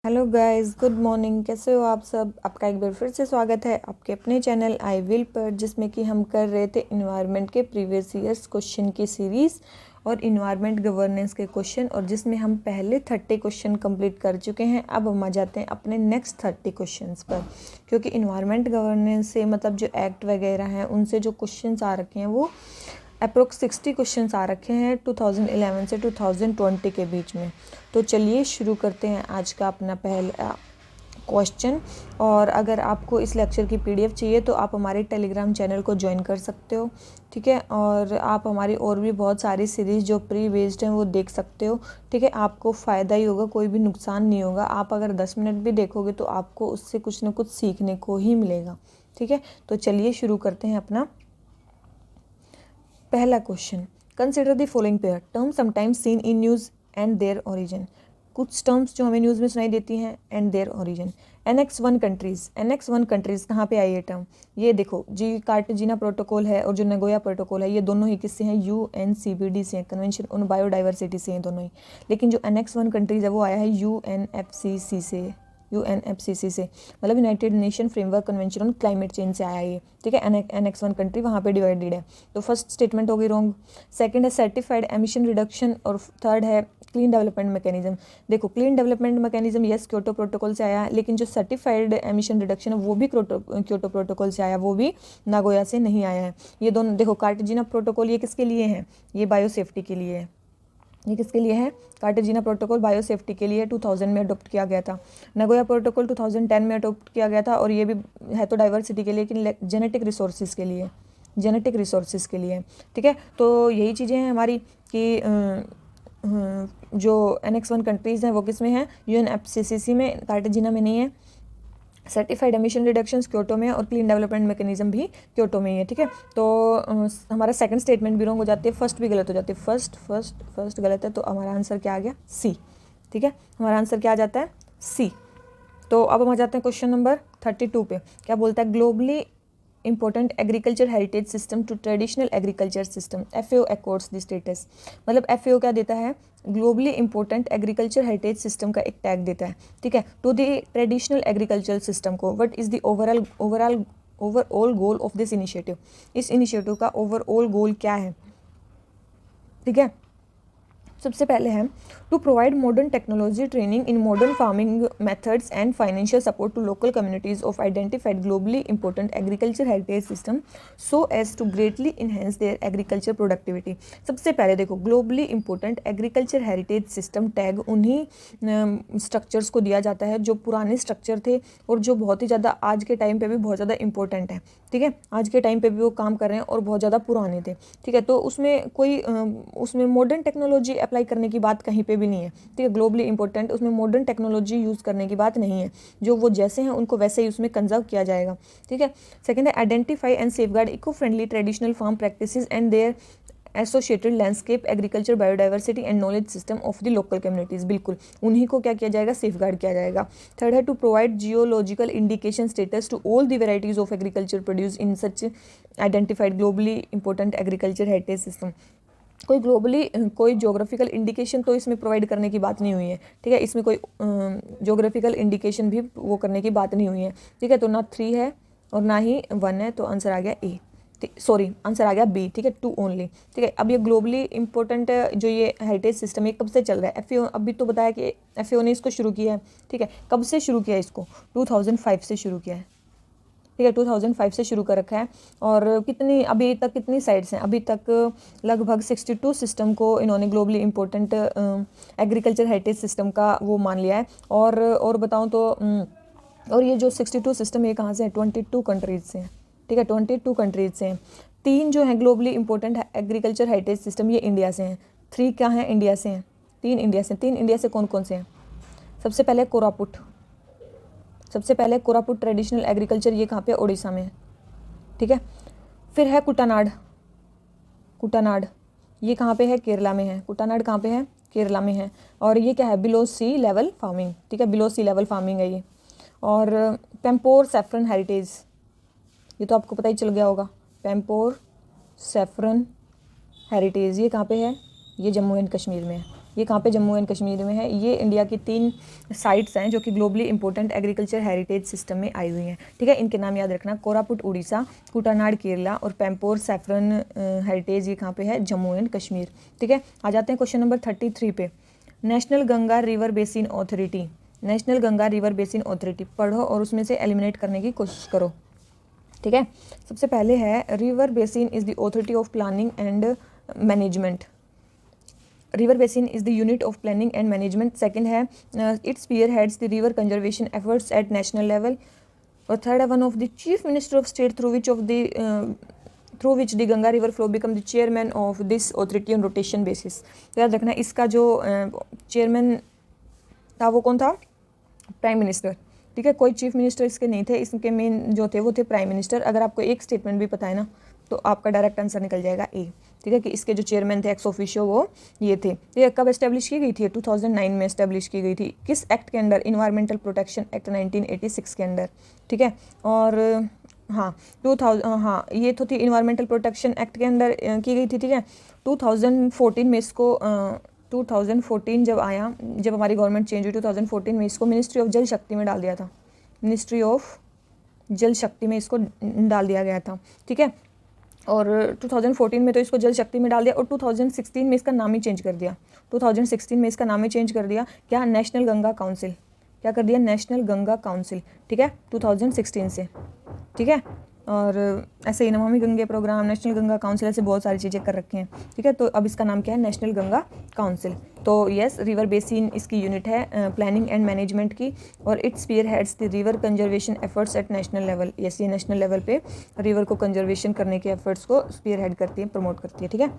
Hello guys, good morning. कैसे हो आप सब? आपका एक बार फिर से स्वागत है आपके अपने चैनल आई विल पर, जिसमें कि हम कर रहे थे इन्वायरमेंट के प्रीवियस ईयर्स क्वेश्चन की सीरीज़ और इन्वायरमेंट गवर्नेंस के क्वेश्चन, और जिसमें हम पहले 30 क्वेश्चन कंप्लीट कर चुके हैं। अब हम आ जाते हैं अपने नेक्स्ट 30 क्वेश्चंस पर, क्योंकि इन्वायरमेंट गवर्नेंस से मतलब जो एक्ट वगैरह हैं उनसे जो क्वेश्चंस आ रखे हैं वो अप्रोक्स 60 क्वेश्चंस आ रखे हैं 2011 से 2020 के बीच में। तो चलिए शुरू करते हैं आज का अपना पहला क्वेश्चन। और अगर आपको इस लेक्चर की पीडीएफ चाहिए तो आप हमारे टेलीग्राम चैनल को ज्वाइन कर सकते हो, ठीक है। और आप हमारी और भी बहुत सारी सीरीज़ जो प्री बेस्ड हैं वो देख सकते हो, ठीक है। आपको फ़ायदा ही होगा, कोई भी नुकसान नहीं होगा। आप अगर 10 मिनट भी देखोगे तो आपको उससे कुछ ना कुछ सीखने को ही मिलेगा, ठीक है। तो चलिए शुरू करते हैं अपना पहला question. Consider the following pair term sometimes seen in news and their origin. कुछ टर्म्स जो हमें न्यूज़ में सुनाई देती हैं and their origin. NX1 countries, NX1 countries कहाँ पे आई ये टर्म? ये देखो जी, कार्टेजिना प्रोटोकॉल है और जो नगोया प्रोटोकॉल है, ये दोनों ही किससे हैं? UNCBD से हैं, कन्वेंशन ऑन बायोडाइवर्सिटी से हैं दोनों ही। लेकिन जो NX1 कंट्रीज़ है वो आया है UNFCCC से, UNFCCC से, मतलब United nation framework convention on climate change से आया ये, ठीक है। NX1 कंट्री वहाँ पे डिवाइडेड है। तो फर्स्ट स्टेटमेंट होगी रॉन्ग। सेकंड है सर्टिफाइड एमिशन रिडक्शन, और थर्ड है क्लीन डेवलपमेंट मैकेनिज्म। देखो, clean development mechanism yes Kyoto protocol से आया है, लेकिन जो सर्टिफाइड एमिशन रिडक्शन है वो भी क्योटो प्रोटोकॉल से आया, वो भी नागोया से नहीं आया है। ये दोनों देखो, कार्टेजिना प्रोटोकॉल ये किसके लिए है? ये बायोसेफ्टी के लिए है। ये किसके लिए है? कार्टेजिना प्रोटोकॉल बायोसेफ्टी के लिए 2000 में अडोप्ट किया गया था। नगोया प्रोटोकॉल 2010 में अडोप्ट किया गया था, और ये भी है तो डाइवर्सिटी के लिए, लेकिन जेनेटिक रिसोर्सेज के लिए, जेनेटिक रिसोर्सेज के लिए, ठीक है। तो यही चीज़ें हैं हमारी कि जो NX1 कंट्रीज़ हैं वो किस में हैं? UNFCCC में, कार्टेजिना में नहीं है। सर्टिफाइड एमिशन रिडक्शंस क्योटो में, और क्लीन डेवलपमेंट मैकेनिज्म भी क्योटो में ही है, ठीक है। तो हमारा सेकंड स्टेटमेंट भी रॉन्ग हो जाती है, फर्स्ट भी गलत हो जाती है। फर्स्ट गलत है, तो हमारा आंसर क्या आ गया? सी, ठीक है। हमारा आंसर क्या आ जाता है? सी। तो अब हम आ जाते हैं क्वेश्चन नंबर 32 पे। क्या बोलता है? Globally important agriculture heritage system to traditional agriculture system, FAO accords the status. मतलब FAO क्या देता है? Globally important agriculture heritage system का एक टैग देता है, ठीक है, to the traditional agriculture system को। What is the overall goal of this initiative? इस इनिशिएटिव का ओवरऑल गोल क्या है, ठीक है। सबसे पहले है to provide modern technology training in modern farming methods and financial support to local communities of identified globally important agriculture heritage system so as to greatly enhance their agriculture productivity. सबसे पहले देखो, globally important agriculture heritage system tag उन्हीं structures को दिया जाता है जो पुराने स्ट्रक्चर थे और जो बहुत ही ज़्यादा आज के टाइम पे भी बहुत ज़्यादा इंपॉर्टेंट है, ठीक है। आज के टाइम पे भी वो काम कर रहे हैं और बहुत ज़्यादा पुराने थे, ठीक है। तो उसमें कोई उसमें मॉडर्न टेक्नोलॉजी अप्लाई करने की बात कहीं पे भी नहीं है, ठीक है। ग्लोबली इंपॉर्टेंट, उसमें मॉडर्न टेक्नोलॉजी यूज़ करने की बात नहीं है। जो वो जैसे हैं उनको वैसे ही उसमें कंजर्व किया जाएगा, ठीक है। सेकंड है identify and safeguard eco friendly traditional farm practices and their associated landscape agriculture biodiversity and knowledge system of the local communities. बिल्कुल उन्हीं को क्या किया जाएगा? सेफगार्ड किया जाएगा। थर्ड है to provide geological indication status to all the varieties of agriculture produce in such identified globally important agriculture heritage system. कोई ग्लोबली कोई जोग्राफिकल इंडिकेशन तो इसमें प्रोवाइड करने की बात नहीं हुई है, ठीक है। इसमें कोई जोग्राफिकल इंडिकेशन भी वो करने की बात नहीं हुई है, ठीक है। तो ना 3 है और ना ही 1 है, तो आंसर आ गया ए, सॉरी आंसर आ गया बी, ठीक है, 2 ओनली, ठीक है। अब ये ग्लोबली इंपॉर्टेंट जो ये हेरिटेज सिस्टम है कब से चल रहा है? FAO अभी तो बताया कि FAO ने इसको शुरू किया है, ठीक है। कब से शुरू किया है इसको? 2005 से शुरू किया है, ठीक है। 2005 से शुरू कर रखा है। और कितनी अभी तक कितनी साइट्स हैं? अभी तक लगभग 62 सिस्टम को इन्होंने globally important agriculture heritage system का वो मान लिया है। और बताऊं तो और ये जो 62 सिस्टम ये कहाँ से है? 22 कंट्रीज से हैं, ठीक है। 22 कंट्रीज से हैं। 3 जो हैं globally important agriculture heritage system, ये इंडिया से हैं। 3 क्या हैं? इंडिया से हैं। 3 इंडिया से। 3 इंडिया से कौन कौन से हैं? सबसे पहले कोरापुट, सबसे पहले कोरापुट ट्रेडिशनल एग्रीकल्चर, ये कहाँ पे? उड़ीसा में है, ठीक है। फिर है कुटानाड, कुटानाड ये कहाँ पे है? केरला में है। कुटानाड कहाँ पे है? केरला में है। और ये क्या है? बिलो सी लेवल फार्मिंग, ठीक है, बिलो सी लेवल फार्मिंग है ये। और पेम्पोर सैफरन हेरिटेज, ये तो आपको पता ही चल गया होगा। पेम्पोर सैफरन हेरिटेज ये कहाँ पे है? ये जम्मू एंड कश्मीर में है, ये कहाँ पे, जम्मू एंड कश्मीर में है। ये इंडिया की 3 साइट्स हैं जो कि globally important agriculture heritage system में आई हुई हैं, ठीक है। इनके नाम याद रखना, कोरापुट उड़ीसा, कुटानाड केरला और पैम्पोर सैफरन हेरिटेज ये कहाँ पे है, जम्मू एंड कश्मीर, ठीक है। आ जाते हैं क्वेश्चन नंबर 33 पे। National Ganga river basin authority, national Ganga river basin authority पढ़ो और उसमें से एलिमिनेट करने की कोशिश करो, ठीक है। सबसे पहले है river basin is the authority of planning and management, river basin is the unit of planning and management. Second है its spearheads the river conservation efforts at national level. और थर्ड है one of the chief minister of state through which the Ganga river flow become the chairman of this authority on rotation basis. तो याद रखना इसका जो chairman था वो कौन था, प्राइम मिनिस्टर, ठीक है। कोई चीफ मिनिस्टर इसके नहीं थे, इसके मेन जो थे वो थे प्राइम मिनिस्टर। अगर आपको एक स्टेटमेंट भी पता है ना तो आपका डायरेक्ट आंसर निकल जाएगा ए, ठीक है, कि इसके जो चेयरमैन थे एक्स ऑफिशियो वो ये थे। ये कब एस्टेब्लिश की गई थी, 2009 में एस्टेब्लिश की गई थी। किस एक्ट के अंडर, इन्वायरमेंटल प्रोटेक्शन एक्ट 1986 के अंडर, ठीक है। और हाँ 2000 हाँ ये तो थी इन्वायरमेंटल प्रोटेक्शन एक्ट के अंडर की गई थी, ठीक है। 2014 में इसको 2014 जब आया, जब हमारी गवर्नमेंट चेंज हुई 2014 में इसको मिनिस्ट्री ऑफ जल शक्ति में डाल दिया था, मिनिस्ट्री ऑफ जल शक्ति में इसको डाल दिया गया था, ठीक है। और 2014 में तो इसको जल शक्ति में डाल दिया और 2016 में इसका नाम ही चेंज कर दिया, 2016 में इसका नाम ही चेंज कर दिया, क्या, नेशनल गंगा काउंसिल, क्या कर दिया, नेशनल गंगा काउंसिल, ठीक है, 2016 से, ठीक है। और ऐसे ही Namami Gange programme, national Ganga council, ऐसे बहुत सारी चीज़ें कर रखी हैं, ठीक है। तो अब इसका नाम क्या है, नेशनल गंगा काउंसिल। तो यस, रिवर बेसिन इसकी यूनिट है प्लानिंग एंड मैनेजमेंट की, और it's spearheads the river conservation efforts at national level. Yes, ये नेशनल लेवल पे रिवर को कंजर्वेशन करने के एफर्ट्स को स्पीयर हेड करती है, प्रमोट करती है, ठीक है।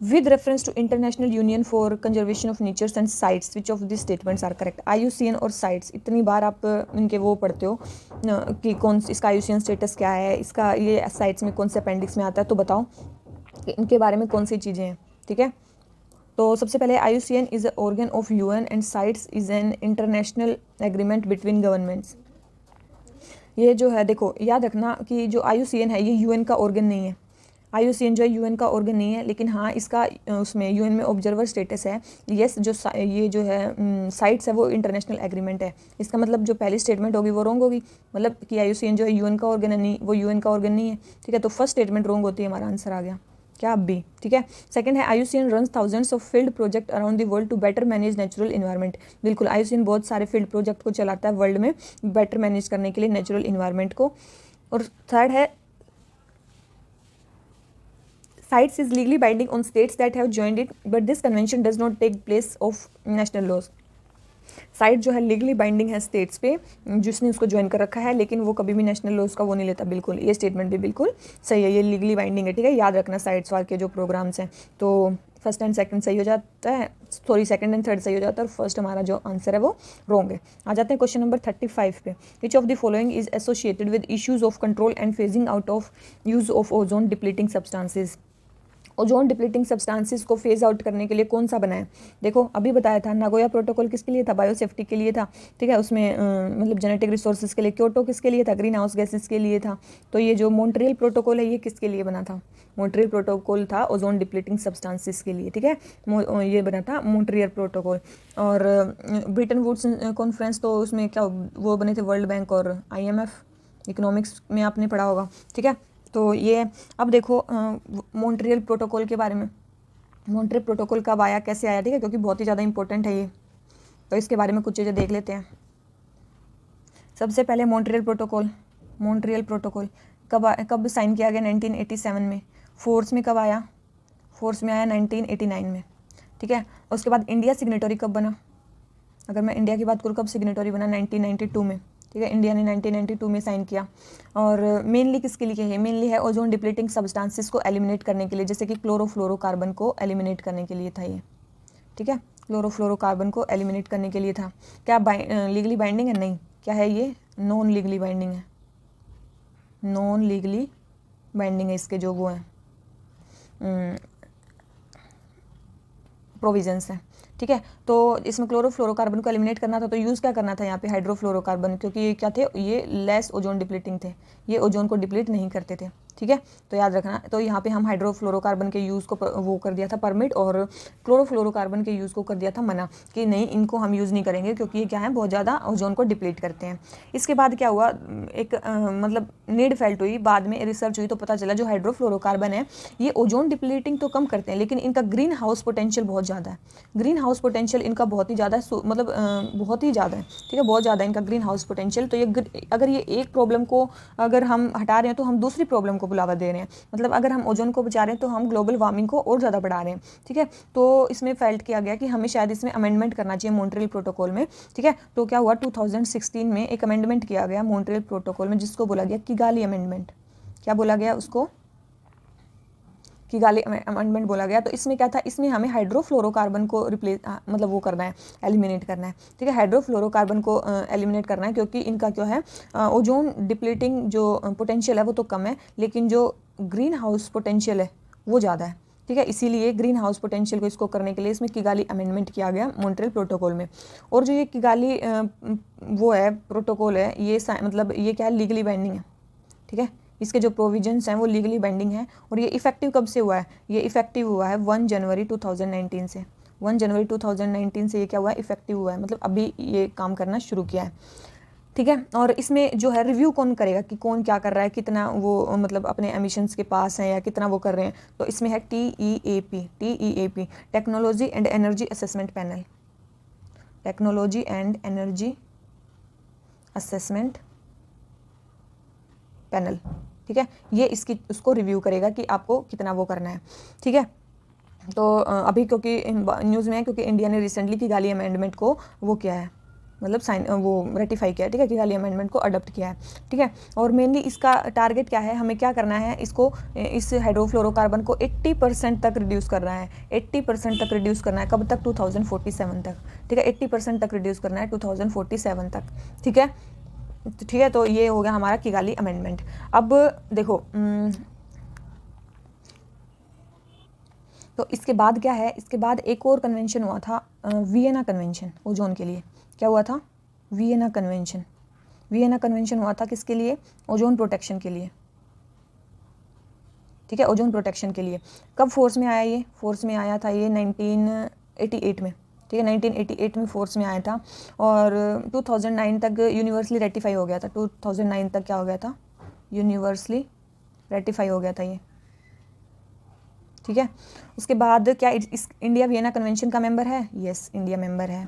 With reference to International Union for Conservation of natures and CITES which of this statements are correct. IUCN और साइट्स, इतनी बार आप इनके वो पढ़ते हो कि कौन इसका IUCN स्टेटस क्या है, इसका ये साइट्स में कौन से अपेंडिक्स में आता है, तो बताओ कि इनके बारे में कौन सी चीज़ें हैं, ठीक है। तो सबसे पहले IUCN is a organ of UN and sites is an international agreement between governments. ये जो है देखो याद रखना कि जो IUCN है ये UN का ऑर्गन नहीं है, IUCN जो है UN का ऑर्गन नहीं है, लेकिन हाँ इसका उसमें UN में ऑब्जर्वर स्टेटस है। यस, जो ये जो है साइट्स है वो इंटरनेशनल एग्रीमेंट है। इसका मतलब जो पहली स्टेटमेंट होगी वो रॉन्ग होगी, मतलब कि IUCN जो है UN का ऑर्गन है, नहीं वो UN का ऑर्गन नहीं है, ठीक है। तो फर्स्ट स्टेटमेंट रॉन्ग होती है, हमारा आंसर आ गया क्या, अब भी, ठीक है। सेकंड है IUCN runs thousands of field project around the world to better manage natural environment. बिल्कुल, IUCN बहुत सारे फील्ड प्रोजेक्ट को चलाता है वर्ल्ड में बेटर मैनेज करने के लिए नेचुरल इन्वायरमेंट को। और थर्ड है sites is legally binding on states that have joined it, but this convention does not take place of national laws. Site जो है लीगली बाइंडिंग है स्टेट्स पे जिसने उसको ज्वाइन कर रखा है, लेकिन वो कभी भी नेशनल लॉज का वो नहीं लेता। बिल्कुल, ये स्टेटमेंट भी बिल्कुल सही है, ये लीगली बाइंडिंग है, ठीक है। याद रखना साइट्स वाले के जो प्रोग्राम्स हैं, तो फर्स्ट एंड सेकंड सही हो जाता है, सॉरी सेकंड एंड थर्ड सही हो जाता है, और फर्स्ट हमारा जो आंसर है वो रॉन्ग है। आ जाते हैं क्वेश्चन नंबर 35 पे। विच of the following is associated with issues of control and phasing out of use of ozone depleting substances. Ozone depleting substances को फेज आउट करने के लिए कौन सा बनाया, देखो अभी बताया था, नागोया प्रोटोकॉल किसके लिए था, बायोसेफ्टी के लिए था, ठीक है। उसमें मतलब जेनेटिक रिसोर्सेज के लिए। क्योटो किसके लिए था, ग्रीन हाउस गैसेस के लिए था। तो ये जो मॉन्ट्रियल प्रोटोकॉल है ये किसके लिए बना था, मॉन्ट्रियल प्रोटोकॉल था ओजोन डिप्लीटिंग सब्सटेंसेस के लिए, ठीक है। ये बना था मॉन्ट्रियल प्रोटोकॉल। और ब्रिटन वुड्स कॉन्फ्रेंस, तो उसमें क्या वो बने थे, वर्ल्ड बैंक और IMF, इकोनॉमिक्स में आपने पढ़ा होगा, ठीक है। तो ये अब देखो मॉन्ट्रियल प्रोटोकॉल के बारे में, मॉन्ट्रियल प्रोटोकॉल कब आया, कैसे आया, ठीक है, क्योंकि बहुत ही ज़्यादा इंपॉर्टेंट है ये, तो इसके बारे में कुछ चीज़ें देख लेते हैं। सबसे पहले मॉन्ट्रियल प्रोटोकॉल कब साइन किया गया, 1987 में। फोर्स में कब आया, फोर्स में आया 1989 में, ठीक है। उसके बाद इंडिया सिग्नेटरी कब बना, अगर मैं इंडिया की बात करूँ कब सिग्नेटरी बना, 1992 में, ठीक है। इंडिया ने 1992 में साइन किया। और मेनली किसके लिए है, मेनली है ओजोन डिप्लीटिंग सब्सटेंसेस को एलिमिनेट करने के लिए, जैसे कि क्लोरोफ्लोरोकार्बन को एलिमिनेट करने के लिए था ये, ठीक है। क्लोरोफ्लोरोकार्बन को एलिमिनेट करने के लिए था। क्या लीगली बाइंडिंग है, नहीं, क्या है ये, नॉन लीगली बाइंडिंग है, नॉन लीगली बाइंडिंग है इसके जो वो हैं प्रोविजंस हैं, ठीक है। तो इसमें क्लोरोफ्लोरोकार्बन को एलिमिनेट करना था, तो यूज़ क्या करना था यहाँ पे, हाइड्रोफ्लोरोकार्बन, क्योंकि ये क्या थे, ये लेस ओजोन डिप्लीटिंग थे, ये ओजोन को डिप्लीट नहीं करते थे, ठीक है, तो याद रखना। तो यहाँ पे हम हाइड्रोफ्लोरोकार्बन के यूज़ को वो कर दिया था परमिट, और क्लोरोफ्लोरोकार्बन के यूज़ को कर दिया था मना, कि नहीं इनको हम यूज़ नहीं करेंगे क्योंकि ये क्या है, बहुत ज़्यादा ओजोन को डिप्लीट करते हैं। इसके बाद क्या हुआ, एक मतलब नीड फेल्ट हुई, बाद में रिसर्च हुई तो पता चला जो हाइड्रोफ्लोरोकार्बन है ये ओजोन डिप्लीटिंग तो कम करते हैं, लेकिन इनका ग्रीन हाउस पोटेंशियल बहुत ज़्यादा है। ग्रीन हाउस पोटेंशियल इनका बहुत ही ज़्यादा है, मतलब बहुत ही ज़्यादा है, ठीक है, बहुत ज़्यादा इनका ग्रीन हाउस पोटेंशियल। तो ये अगर ये एक प्रॉब्लम को अगर हम हटा रहे हैं तो हम दूसरी प्रॉब्लम को बुलावा दे रहे हैं, मतलब अगर हम ओजोन को बचा रहे हैं तो हम ग्लोबल वार्मिंग को और ज़्यादा बढ़ा रहे हैं, ठीक है। तो इसमें फेल्ट किया गया कि हमें शायद इसमें अमेंडमेंट करना चाहिए मॉन्ट्रियल प्रोटोकॉल में, ठीक है। तो क्या हुआ, 2016 में एक अमेंडमेंट किया गया मॉन्ट्रियल प्रोटोकॉल में, जिसको बोला गया किगाली अमेंडमेंट। क्या बोला गया उसको, किगाली अमेंडमेंट बोला गया। तो इसमें क्या था, इसमें हमें हाइड्रोफ्लोरोकार्बन को रिप्लेस मतलब वो करना है, एलिमिनेट करना है, ठीक है, हाइड्रोफ्लोरोकार्बन को एलिमिनेट करना है, क्योंकि इनका क्या है, ओजोन डिप्लीटिंग जो पोटेंशियल है वो तो कम है, लेकिन जो ग्रीन हाउस पोटेंशियल है वो ज़्यादा है, ठीक है। इसीलिए ग्रीन हाउस पोटेंशियल को इसको करने के लिए इसमें किगाली अमेंडमेंट किया गया मॉन्ट्रियल प्रोटोकॉल में। और जो ये किगाली वो है प्रोटोकॉल है, ये मतलब ये क्या है, लीगली बाइंडिंग है, ठीक है। इसके जो प्रोविजंस हैं वो लीगली बाइंडिंग है। और ये इफेक्टिव कब से हुआ है, ये इफेक्टिव हुआ है 1 जनवरी 2019 से। 1 जनवरी 2019 से ये क्या हुआ है, इफेक्टिव हुआ है, मतलब अभी ये काम करना शुरू किया है, ठीक है। और इसमें जो है रिव्यू कौन करेगा कि कौन क्या कर रहा है, कितना वो मतलब अपने एमिशंस के पास हैं या कितना वो कर रहे हैं, तो इसमें है TEAP technology and energy assessment panel, technology and energy assessment panel, ठीक है। ये उसको रिव्यू करेगा कि आपको कितना वो करना है, ठीक है। तो अभी क्योंकि न्यूज़ में है क्योंकि इंडिया ने रिसेंटली किगाली अमेंडमेंट को वो किया है, मतलब साइन वो रेटिफाई किया है, ठीक है, किगाली अमेंडमेंट को अडॉप्ट किया है, ठीक है। और मेनली इसका टारगेट क्या है, हमें क्या करना है, इसको इस हाइड्रोफ्लोरोकार्बन को 80% तक रिड्यूस करना है, 80% तक रिड्यूस करना है, कब तक, 2047 तक, ठीक है, 80% तक रिड्यूस करना है 2047 तक, ठीक है, ठीक है। तो ये हो गया हमारा किगाली अमेंडमेंट। अब देखो तो इसके बाद क्या है, इसके बाद एक और कन्वेंशन हुआ था, वियना कन्वेंशन ओजोन के लिए। क्या हुआ था, वियना कन्वेंशन। वियना कन्वेंशन हुआ था किसके लिए, ओजोन प्रोटेक्शन के लिए, ठीक है, ओजोन प्रोटेक्शन के लिए। कब फोर्स में आया, ये फोर्स में आया था ये 1988 में, ठीक है, 1988 में फोर्स में आया था। और 2009 तक यूनिवर्सली रेटिफाई हो गया था, 2009 तक क्या हो गया था, यूनिवर्सली रेटिफाई हो गया था ये, ठीक है। उसके बाद क्या इस इंडिया वियना कन्वेंशन का मेंबर है, यस इंडिया मेंबर है,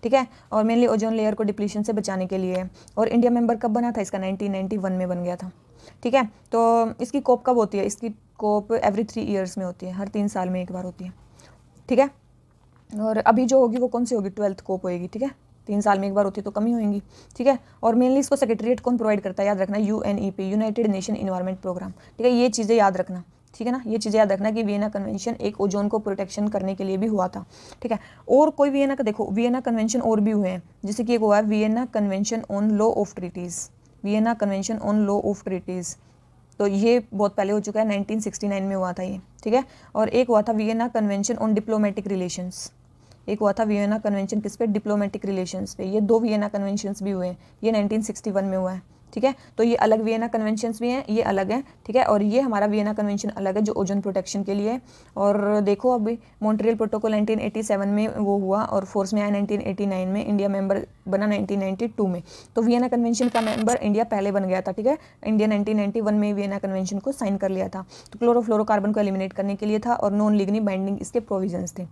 ठीक है। और मेनली ओजोन लेयर को डिप्लीशन से बचाने के लिए। और इंडिया मेंबर कब बना था इसका, 1991 में बन गया था, ठीक है। तो इसकी कोप कब होती है, इसकी कोप एवरी 3 ईयर्स में होती है, हर 3 साल में एक बार होती है, ठीक है। और अभी जो होगी वो कौन सी होगी, 12th कोप होएगी, ठीक है, 3 साल में एक बार होती है तो कम ही होएंगी, ठीक है। और मेनली इसको सेक्रेटरीट कौन प्रोवाइड करता है, याद रखना, UNEP, United Nation Environment Programme, ठीक है। ये चीज़ें याद रखना, ठीक है ना, ये चीज़ें याद रखना कि वियना कन्वेंशन एक ओजोन को प्रोटेक्शन करने के लिए भी हुआ था, ठीक है। और कोई वियना का देखो, वियना कन्वेंशन और भी हुए हैं, जैसे कि एक हुआ है Vienna convention on law of treaties, Vienna convention on law of treaties, तो ये बहुत पहले हो चुका है, 1969 में हुआ था ये, ठीक है। और एक हुआ था Vienna convention on diplomatic relations, एक हुआ था वियना कन्वेंशन किस पे, डिप्लोमेटिक रिलेशंस पे। ये 2 वियना कन्वेंशंस भी हुए हैं, ये 1961 में हुआ है, ठीक है। तो ये अलग वियना कन्वेंशंस भी हैं, ये अलग हैं, ठीक है। और ये हमारा वियना कन्वेंशन अलग है जो ओजोन प्रोटेक्शन के लिए। और देखो अभी मॉन्ट्रियल प्रोटोकॉल 1987 में वो हुआ और फोर्स में आया 1989 में, इंडिया मेंबर बना 1992 में। तो वियना कन्वेंशन का मेंबर इंडिया पहले बन गया था, ठीक है। इंडिया 1991 में वियना कन्वेंशन को साइन कर लिया था। तो क्लोरोफ्लोरोकार्बन को एलिमिनेट करने के लिए था और नॉन लीगली बाइंडिंग इसके प्रोविजंस थे,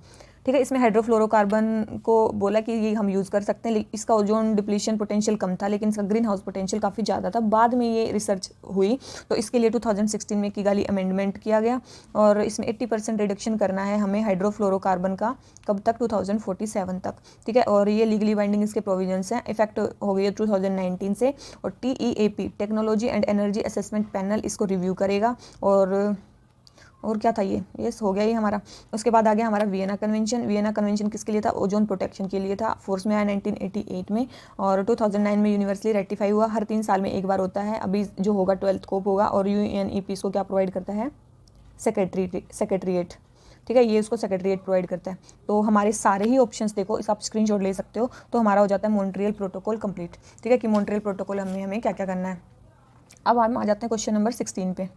ठीक है। इसमें हाइड्रोफ्लोरोकार्बन को बोला कि ये हम यूज़ कर सकते हैं, इसका ओजोन डिप्लीशन पोटेंशियल कम था लेकिन इसका ग्रीन हाउस पोटेंशियल काफ़ी ज़्यादा था। बाद में ये रिसर्च हुई तो इसके लिए 2016 में किगाली अमेंडमेंट किया गया और इसमें 80% रिडक्शन करना है हमें हाइड्रोफ्लोरोकार्बन का, कब तक, 2047 तक, ठीक है। और ये लीगली बाइंडिंग इसके प्रोविजंस हैं, इफेक्ट हो गई है 2019 से। और TEAP technology and energy assessment panel इसको रिव्यू करेगा। और क्या था ये, यस हो गया ये हमारा। उसके बाद आ गया हमारा वियना कन्वेंशन। वियना कन्वेंशन किसके लिए था, ओजोन प्रोटेक्शन के लिए था। फोर्स में आया 1988 में और 2009 में यूनिवर्सली रेटिफाई हुआ। हर 3 साल में एक बार होता है। अभी जो होगा 12th कोप होगा। और UNEP इसको क्या प्रोवाइड करता है, सेक्रेटरीट, ठीक है, ये उसको सेक्रेटरीट प्रोवाइड करता है। तो हमारे सारे ही ऑप्शंस देखो, इस आप स्क्रीनशॉट ले सकते हो। तो हमारा हो जाता है मॉन्ट्रियल प्रोटोकॉल कंप्लीट, ठीक है, कि मॉन्ट्रियल प्रोटोकॉल हमें क्या क्या करना है। अब हम आ जाते हैं क्वेश्चन नंबर 16 पे।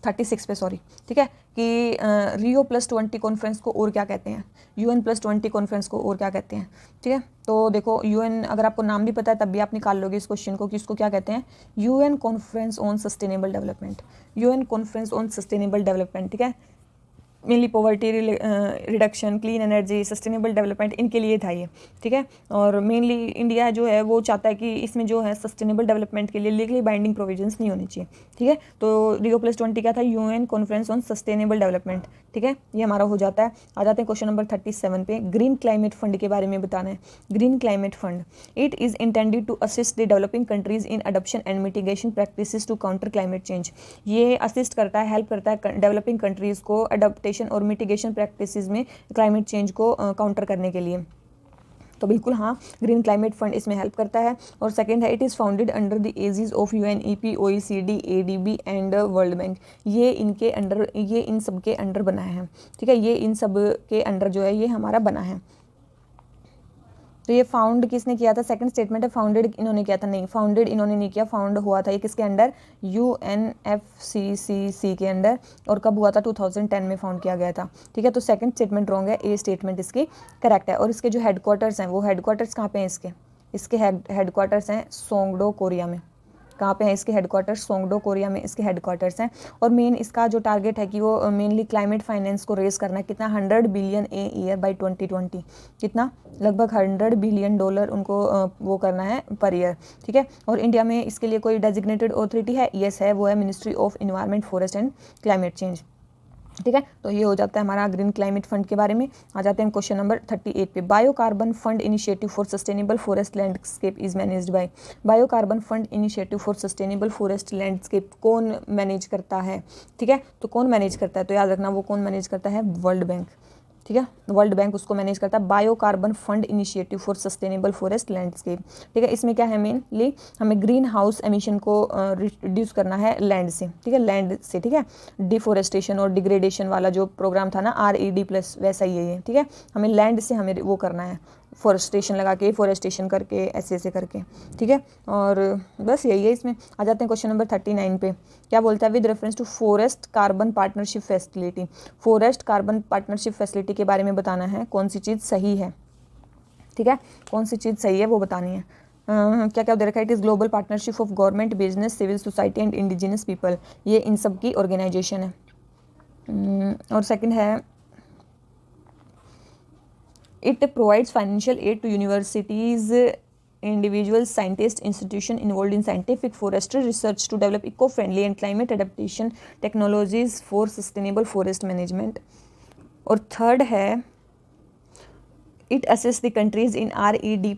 36 पे सॉरी, ठीक है, कि रियो +20 कॉन्फ्रेंस को और क्या कहते हैं, UN +20 कॉन्फ्रेंस को और क्या कहते हैं, ठीक है। तो देखो UN, अगर आपको नाम भी पता है तब भी आप निकाल लोगे इस क्वेश्चन को कि इसको क्या कहते हैं, UN conference on sustainable development, UN conference on sustainable development, ठीक है। Mainly poverty reduction, clean energy, sustainable development, इनके लिए था ये, ठीक है। और मेनली इंडिया जो है वो चाहता है कि इसमें जो है सस्टेनेबल डेवलपमेंट के लिए लीगली बाइंडिंग प्रोविजंस नहीं होनी चाहिए, ठीक है। तो रियो +20 क्या था, UN conference on sustainable development, ठीक है, ये हमारा हो जाता है। आ जाते हैं क्वेश्चन नंबर 37 पे, ग्रीन क्लाइमेट फंड के बारे में बताना है। Green climate fund, it is intended to assist the developing countries in adoption and mitigation practices to counter climate change. ये असिस्ट करता है, हेल्प करता है डेवलपिंग कंट्रीज को अडॉप्टेशन और मिटिगेशन प्रैक्टिसेस में क्लाइमेट चेंज को काउंटर करने के लिए। तो बिल्कुल हाँ, ग्रीन क्लाइमेट फंड इसमें हेल्प करता है। और सेकंड है, it is founded under the aegis of UNEP, OECD, ADB and world bank. ये इनके अंडर, ये इन सब के अंडर बना है, ठीक है, ये इन सब के अंडर जो है ये हमारा बना है। तो ये फाउंड किसने किया था, सेकंड स्टेटमेंट है, फाउंडेड इन्होंने किया था, नहीं, फाउंडेड इन्होंने नहीं किया, फाउंड हुआ था ये किसके अंडर, UNFCCC के अंडर। और कब हुआ था, 2010 में फाउंड किया गया था, ठीक है। तो सेकंड स्टेटमेंट रॉन्ग है, ए स्टेटमेंट इसकी करेक्ट है। और इसके जो हेडक्वार्टर्स हैं, वो हेडक्वार्टर्स कहाँ पे हैं इसके हेडक्वार्टर्स हैं सोंगडो, कोरिया में। कहाँ पे है इसके हेडक्वार्टर्स, सोंगडो, कोरिया में इसके हेडक्वार्टर्स हैं। और मेन इसका जो टारगेट है कि वो मेनली क्लाइमेट फाइनेंस को रेज करना है, कितना, 100 बिलियन ए ईयर बाय 2020, कितना, लगभग $100 बिलियन उनको वो करना है पर ईयर, ठीक है। और इंडिया में इसके लिए कोई डेजिग्नेटेड अथॉरिटी है, यस है, वो है ministry of environment, forest and climate change, ठीक है। तो ये हो जाता है हमारा ग्रीन क्लाइमेट फंड के बारे में। आ जाते हैं क्वेश्चन नंबर 38 पे, biocarbon fund initiative for sustainable forest landscape is managed by. Biocarbon fund initiative for sustainable forest landscape कौन मैनेज करता है, ठीक है। तो कौन मैनेज करता है, तो याद रखना वो कौन मैनेज करता है, वर्ल्ड बैंक, ठीक है, वर्ल्ड बैंक उसको मैनेज करता है। Bio carbon fund initiative for sustainable forest landscape, ठीक है। इसमें क्या है, मेनली हमें ग्रीन हाउस एमिशन को रिड्यूस करना है लैंड से, ठीक है, लैंड से, ठीक है। डिफोरेस्टेशन और डिग्रेडेशन वाला जो प्रोग्राम था ना, RED+, वैसा ही है ये, ठीक है। हमें लैंड से हमें वो करना है, फॉरेस्टेशन लगा के, फॉरेस्टेशन करके, ऐसे करके, ठीक है। और बस यही है इसमें। आ जाते हैं क्वेश्चन नंबर 39 पे, क्या बोलता है, with reference to forest carbon partnership facility. Forest carbon partnership facility के बारे में बताना है, कौन सी चीज़ सही है, ठीक है, कौन सी चीज़ सही है वो बतानी है। क्या क्या दे रखा है, it is global partnership of government, business, civil society and indigenous people, ये इन सब की ऑर्गेनाइजेशन है। और सेकंड है, it provides financial aid to universities, individuals, scientists, institutions involved in scientific forestry research to develop eco-friendly and climate adaptation technologies for sustainable forest management. और third है, it assists the countries in RED+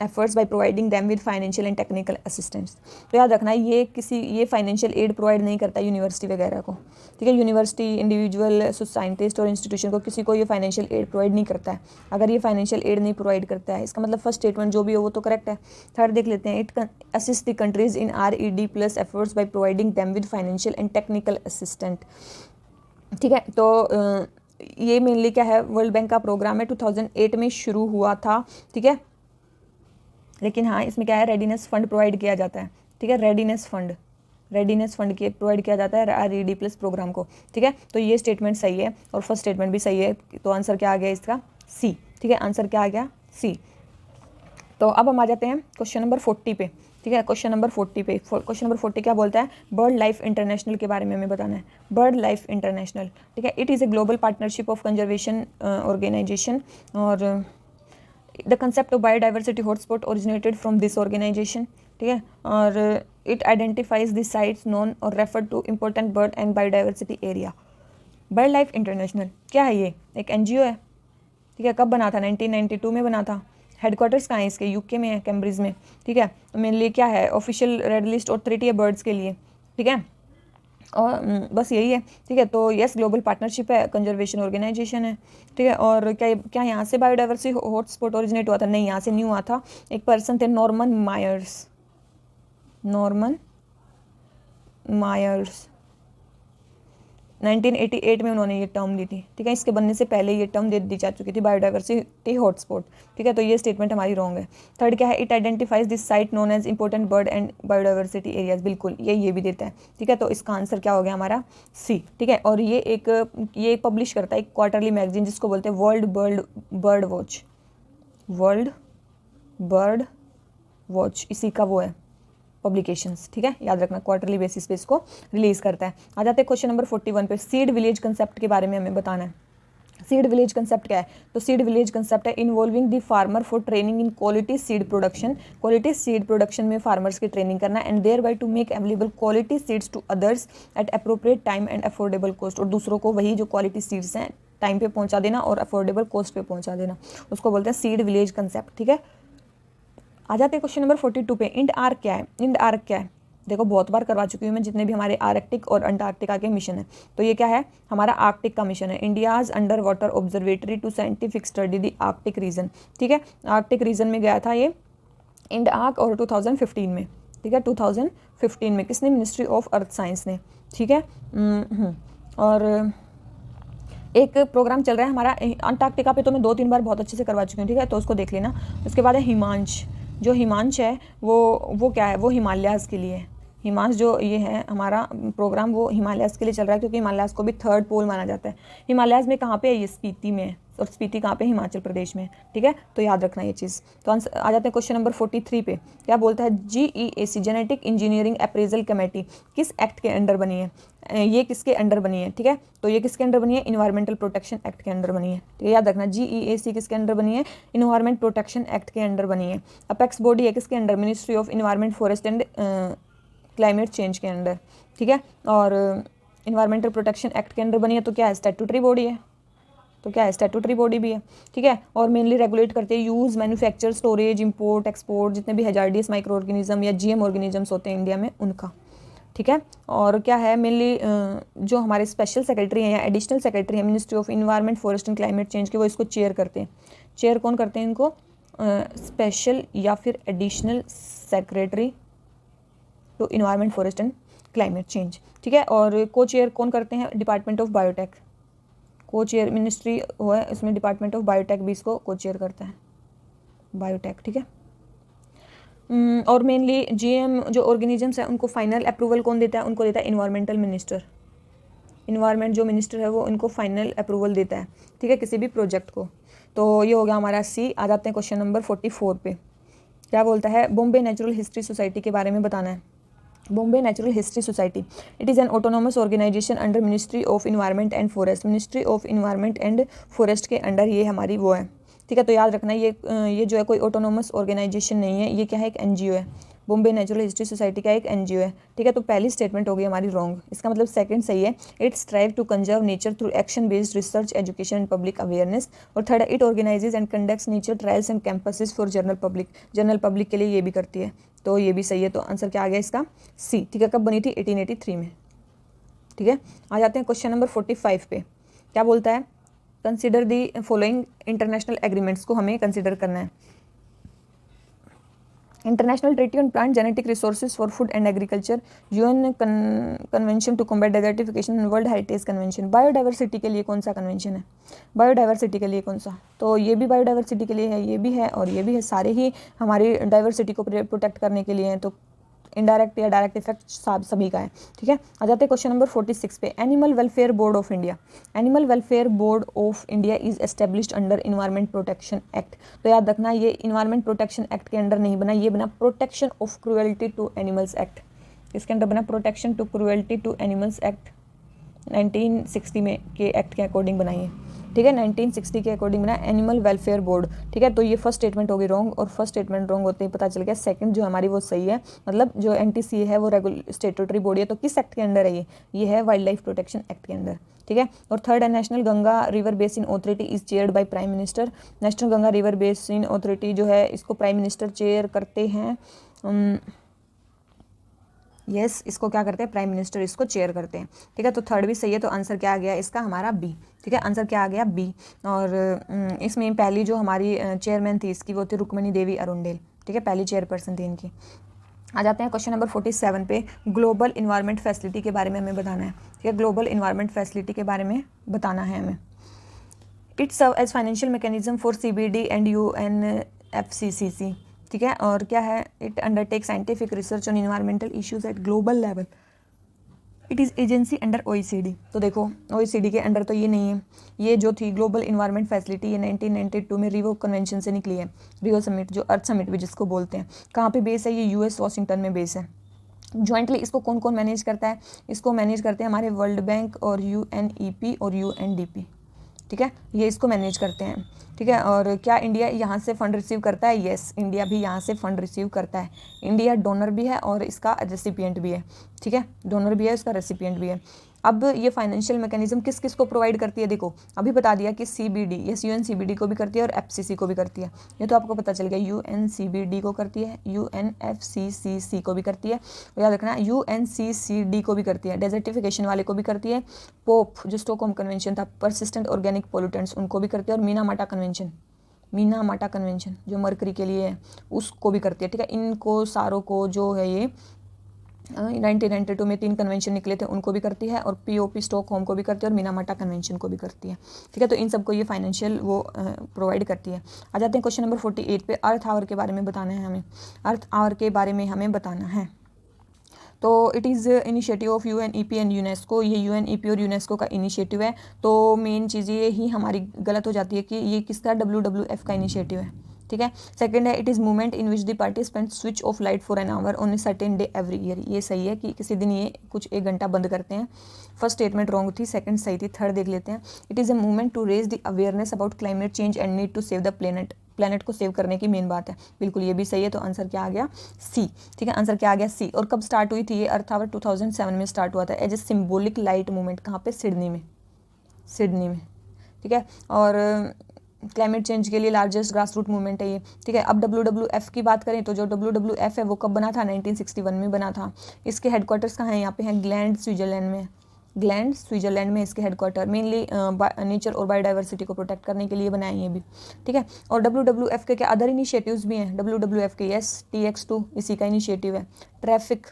efforts by providing them with financial and technical assistance. तो याद रखना ये financial aid provide नहीं करता university वगैरह को, ठीक है। यूनिवर्सिटी, इंडिविजुअल, साइंटिस्ट और इंस्टीट्यूशन को किसी को ये फाइनेंशियल एड प्रोवाइड नहीं करता है। अगर ये फाइनेंशियल एड नहीं प्रोवाइड करता है, इसका मतलब फर्स्ट स्टेटमेंट जो भी हो वो तो करेक्ट है। थर्ड देख लेते हैं, it assist the countries in RED+ efforts by providing them with financial and technical assistant, ठीक है। तो ये मेनली क्या है, वर्ल्ड बैंक का प्रोग्राम है, 2008 में शुरू हुआ था, ठीक है। लेकिन हाँ, इसमें क्या है, रेडीनेस फंड प्रोवाइड किया जाता है, ठीक है, रेडीनेस फंड के प्रोवाइड किया जाता है RED+ प्रोग्राम को, ठीक है। तो ये स्टेटमेंट सही है और फर्स्ट स्टेटमेंट भी सही है। तो आंसर क्या आ गया इसका, सी, ठीक है, आंसर क्या आ गया, सी। तो अब हम आ जाते हैं क्वेश्चन नंबर 40 पे, ठीक है। क्वेश्चन नंबर 40 क्या बोलता है, बर्ड लाइफ इंटरनेशनल के बारे में हमें बताना है। बर्ड लाइफ इंटरनेशनल, ठीक है, it is a global partnership of conservation organisation. और the concept of biodiversity hotspot originated from this organisation, ठीक है। और it identifies the sites known और refer to important bird and biodiversity area. Bird life international क्या है, ये एक NGO है, ठीक है। कब बना था, 1992 में बना था। हेडक्वार्टर्स कहाँ है इसके, UK में है, कैम्ब्रिज में, ठीक है। तो मेनली क्या है, ऑफिशियल रेड लिस्ट अथॉरिटी है बर्ड्स के लिए, ठीक है। और बस यही है, ठीक है। तो यस, ग्लोबल पार्टनरशिप है, कंजर्वेशन ऑर्गेनाइजेशन है, ठीक है। और क्या यहाँ से बायोडाइवर्सिटी हॉटस्पॉट ओरिजिनेट हुआ था, नहीं, यहाँ से नहीं हुआ था। एक पर्सन थे नॉर्मन मायर्स, 1988 में उन्होंने ये टर्म दी थी, ठीक है। इसके बनने से पहले ये टर्म दे दी जा चुकी थी, बायोडाइवर्सिटी हॉटस्पॉट, ठीक है। तो ये स्टेटमेंट हमारी रॉन्ग है। थर्ड क्या है, it identifies this site known as important bird and biodiversity areas, बिल्कुल ये भी देता है, ठीक है। तो इसका आंसर क्या हो गया हमारा सी, ठीक है। और ये पब्लिश करता है एक क्वार्टरली मैगजीन जिसको बोलते हैं वर्ल्ड बर्ड वॉच, इसी का वो है पब्लिकेशंस, ठीक है। याद रखना क्वार्टरली बेसिस पे इसको रिलीज करता है। आ जाते हैं क्वेश्चन नंबर 41 पे। सीड विलेज कंसेप्ट के बारे में हमें बताना है। सीड विलेज कंसेप्ट क्या है, तो सीड विलेज कंसेप्ट है involving the farmer for training in quality seed production, quality seed production में फार्मर्स की ट्रेनिंग करना, and thereby to make available quality seeds to others at appropriate time and affordable cost, और दूसरों को वही जो quality seeds हैं time पे पहुंचा देना और अफोर्डेबल कॉस्ट पे पहुंचा देना, उसको बोलते हैं सीड विलेज कंसेप्ट, ठीक है। आ जाते हैं क्वेश्चन नंबर 42 पे। इंड आर्क क्या है, इंड आर्क क्या है, देखो बहुत बार करवा चुकी हूँ मैं जितने भी हमारे आर्कटिक और अंटार्कटिका के मिशन है। तो ये क्या है, हमारा आर्कटिक का मिशन है, India's under water observatory to scientific study the Arctic region, ठीक है। आर्कटिक रीजन में गया था ये इंड आर्क, और 2015 में, ठीक है, 2015 में किसने, मिनिस्ट्री ऑफ अर्थ साइंस ने, ठीक है। और एक प्रोग्राम चल रहा है हमारा अंटार्कटिका पे, तो मैं 2-3 बार बहुत अच्छे से करवा चुकी हूँ, ठीक है। तो उसको देख लेना। उसके बाद है हिमांश, जो हिमांश है वो क्या है, वो हिमालयाज़ के लिए है। हिमांश जो ये है हमारा प्रोग्राम, वो हिमालयाज़ के लिए चल रहा है, क्योंकि हिमालयाज़ को भी थर्ड पोल माना जाता है। हिमालयाज़ में कहाँ पे है, ये स्पीति में है, और स्पीति कहाँ पे, हिमाचल प्रदेश में, ठीक है। तो याद रखना ये चीज़। तो आंसर आ जाते हैं क्वेश्चन नंबर 43 पे। क्या बोलता है, GEAC genetic engineering appraisal committee किस एक्ट के अंडर बनी है, ये किसके अंडर बनी है, ठीक है। तो ये किसके अंडर बनी है, इन्वायरमेंटल प्रोटेक्शन एक्ट के अंडर बनी है, ठीक है। याद रखना GEAC किसके अंडर बनी है, इन्वायरमेंट प्रोटेक्शन एक्ट के अंडर बनी है। अपेक्स बॉडी है किसके under, ministry of environment forest and climate change के अंडर, ठीक है। और इन्वायरमेंटल प्रोटेक्शन एक्ट के अंडर बनी है, तो क्या है, स्टैट्यूटरी बॉडी है, तो क्या है, स्टैट्यूटरी बॉडी भी है, ठीक है। और मेनली रेगुलेट करते हैं use, manufacture, storage, import, export, जितने भी हैजार्डियस माइक्रो ऑर्गेनिज्म या GM ऑर्गेनिजम्स होते हैं इंडिया में उनका, ठीक है। और क्या है, मेनली जो हमारे स्पेशल सेक्रेटरी हैं या एडिशनल सेक्रेटरी हैं ministry of environment forest and climate change के, वो इसको चेयर करते हैं। चेयर कौन करते हैं इनको, स्पेशल या फिर additional secretary to environment forest and climate change, ठीक है। और को चेयर कौन करते हैं, department of biotech, co chair ministry हो है इसमें, डिपार्टमेंट ऑफ बायोटेक भी इसको को चेयर करता है, बायोटेक, ठीक है। और मेनली GM जो ऑर्गेनिजम्स हैं उनको फाइनल अप्रूवल कौन देता है, उनको देता है इन्वायरमेंटल मिनिस्टर। इन्वायरमेंट जो मिनिस्टर है वो इनको फाइनल अप्रूवल देता है, ठीक है, किसी भी प्रोजेक्ट को। तो ये हो गया हमारा सी। आ जाते हैं क्वेश्चन नंबर 44 पे। क्या बोलता है, बॉम्बे नेचुरल हिस्ट्री सोसाइटी के बारे में बताना है। Bombay natural history society, it is an autonomous organisation under ministry of environment and forest, ministry of environment and forest के अंडर ये हमारी वो है, ठीक है। तो याद रखना ये जो है कोई ऑटोनोमस ऑर्गेनाइजेशन नहीं है, ये क्या है, एक NGO है। बॉम्बे नेचुरल हिस्ट्री सोसाइटी का एक NGO है, ठीक है। तो पहली स्टेटमेंट होगी हमारी रॉन्ग, इसका मतलब सेकंड सही है। It strive to conserve nature through action based research, education and public awareness. और थर्ड है, it organises and conducts nature trials and campuses for general public के लिए ये भी करती है। तो ये भी सही है। तो आंसर क्या आ गया इसका, सी, ठीक है। कब बनी थी, 1883 में, ठीक है। आ जाते हैं क्वेश्चन नंबर 45 पे। क्या बोलता है, consider the following international agreements को हमें कंसिडर करना है। International treaty on plant genetic resources for food and agriculture, UN convention to combat desertification, world heritage convention. Biodiversity के लिए कौन सा कन्वेंशन है, बायोडाइवर्सिटी के लिए कौन सा, तो ये भी बायोडाइवर्सिटी के लिए है, ये भी है और ये भी है, सारे ही हमारी डाइवर्सिटी को प्रोटेक्ट करने के लिए हैं। तो इनडायरेक्ट या डायरेक्ट इफेक्ट सभी का है, ठीक है। आ जाते हैं क्वेश्चन नंबर 46 पे। Animal welfare board of India, animal welfare board of India is established under environment protection act. तो याद रखना ये इन्वायरमेंट प्रोटेक्शन एक्ट के अंडर नहीं बना, ये बना protection of cruelty to animals act. इसके अंडर बना protection to cruelty to animals act, 1960 में के एक्ट के अकॉर्डिंग बनाई है, ठीक है। 1960 के अकॉर्डिंग बना एनिमल वेलफेयर बोर्ड, ठीक है। तो ये फर्स्ट स्टेटमेंट होगी रॉन्ग, और फर्स्ट स्टेटमेंट रॉन्ग होते ही पता चल गया सेकंड जो हमारी वो सही है। मतलब जो NTC है वो स्टेटूटरी बॉडी है, तो किस एक्ट के अंडर है ये है वाइल्ड लाइफ प्रोटेक्शन एक्ट के अंडर, ठीक है। और थर्ड है, national Ganga river basin authority is chaired by prime minister. National Ganga river basin authority जो है इसको प्राइम मिनिस्टर चेयर करते हैं। यस, इसको क्या करते हैं, प्राइम मिनिस्टर इसको चेयर करते हैं, ठीक है। तो थर्ड भी सही है। तो आंसर क्या आ गया इसका, हमारा बी, ठीक है। आंसर क्या आ गया, बी। और इसमें पहली जो हमारी चेयरमैन थी इसकी वो थी रुक्मिणी देवी अरुंडेल, ठीक है, पहली चेयरपर्सन थी इनकी। आ जाते हैं क्वेश्चन नंबर 47 पे। ग्लोबल इन्वायरमेंट फैसिलिटी के बारे में हमें बताना है, ठीक है। ग्लोबल इन्वायरमेंट फैसिलिटी के बारे में बताना है हमें। It serve as financial mechanism for CBD and UNFCCC, ठीक है। और क्या है, it undertake scientific research on environmental issues at global level. It is agency under OECD। तो देखो OECD के अंडर तो ये नहीं है। ये जो थी ग्लोबल इन्वायरमेंट फैसिलिटी, ये 1992 में रिवो कन्वेंशन से निकली है। रिवो समिट, जो अर्थ समिट भी जिसको बोलते हैं, कहाँ पे बेस है, ये US वाशिंगटन में बेस है। ज्वाइंटली इसको कौन कौन मैनेज करता है, इसको मैनेज करते हैं हमारे वर्ल्ड बैंक और UNEP और UNDP, ठीक है, ये इसको मैनेज करते हैं, ठीक है। और क्या इंडिया यहाँ से फ़ंड रिसीव करता है? यस, इंडिया भी यहाँ से फ़ंड रिसीव करता है। इंडिया डोनर भी है और इसका रेसिपिएंट भी है, ठीक है। डोनर भी है, इसका रेसिपिएंट भी है। अब ये फाइनेंशियल मैकेनिज्म किस किस को प्रोवाइड करती है? देखो अभी बता दिया कि CBD, यस UNCBD को भी करती है और FCC को भी करती है, ये तो आपको पता चल गया। UNCBD को करती है, UNFCCC को भी करती है, याद रखना UNCCD को भी करती है, डेजर्टिफिकेशन वाले को भी करती है, पोप जो स्टॉकहोम कन्वेंशन था, परसिस्टेंट ऑर्गेनिक पोल्यूटेंट्स, उनको भी करती है, और मीनामाटा कन्वेंशन जो मरकरी के लिए है उसको भी करती है, ठीक है। इनको सारों को जो है ये 1992 में 3 कन्वेंशन निकले थे उनको भी करती है, और POP स्टॉकहोम को भी करती है, और मीनामाटा कन्वेंशन को भी करती है, ठीक है। तो इन सबको ये फाइनेंशियल वो प्रोवाइड करती है। आ जाते हैं क्वेश्चन नंबर 48 पे। अर्थ आवर के बारे में बताना है हमें। अर्थ आवर के बारे में हमें बताना है। तो it is initiative of UNEP and UNESCO. ये UNEP और यूनेस्को का इनिशिएटिव है। तो मेन चीज़ ये ही हमारी गलत हो जाती है कि ये किसका, WWF का इनिशिएटिव है, ठीक है। सेकंड है, it is movement in which the participant switch off light for an hour on a certain day every year. ये सही है कि किसी दिन ये कुछ 1 घंटा बंद करते हैं। फर्स्ट स्टेटमेंट रॉन्ग थी, सेकंड सही थी, थर्ड देख लेते हैं। It is a movement to raise the awareness about climate change and need to save the planet को सेव करने की मेन बात है, बिल्कुल ये भी सही है। तो आंसर क्या आ गया? C, ठीक है। आंसर क्या आ गया? C। और कब स्टार्ट हुई थी ये अर्थ आवर? 2007 में स्टार्ट हुआ था as a symbolic light movement. कहाँ पे? सिडनी में, ठीक है। और क्लाइमेट चेंज के लिए लार्जेस्ट ग्रास रूट मूवमेंट है ये, ठीक है। अब WWF की बात करें तो जो WWF है वो कब बना था? 1961 में बना था। इसके हेडक्वार्टर्स कहाँ हैं? यहाँ पे हैं ग्लैंड, स्विट्जरलैंड में इसके हेडक्वार्टर। मेनली नेचर और बायोडाइवर्सिटी को प्रोटेक्ट करने के लिए बनाए ये भी, ठीक है। और WWF के क्या अदर इनिशिएटिव्स भी हैं? WWF के यस TX2 इसी का इनिशिएटिव है। ट्रैफिक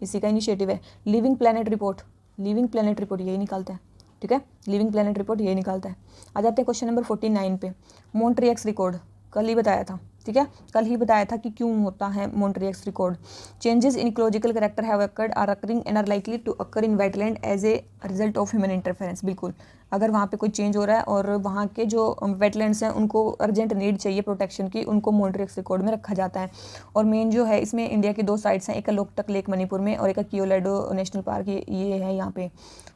इसी का इनिशिएटिव है। लिविंग प्लैनेट रिपोर्ट यही निकालता है, ठीक है। लिविंग प्लैनेट रिपोर्ट यही निकालता है। आ जाते हैं क्वेश्चन नंबर 49 पे। मॉन्ट्रियक्स रिकॉर्ड कल ही बताया था, ठीक है। कल ही बताया था कि क्यों होता है Montreux record. Changes in ecological character have occurred, are occurring and are likely to occur in wetland as a result of human interference. बिल्कुल, अगर वहाँ पे कोई चेंज हो रहा है और वहाँ के जो वेटलैंड्स हैं उनको अर्जेंट नीड चाहिए प्रोटेक्शन की, उनको मॉन्ट्रियक्स रिकॉर्ड में रखा जाता है। और मेन जो है इसमें इंडिया की 2 साइट्स हैं, एक लोकटक लेक मणिपुर में और एक कियोलेडो नेशनल पार्क, ये है यहाँ पे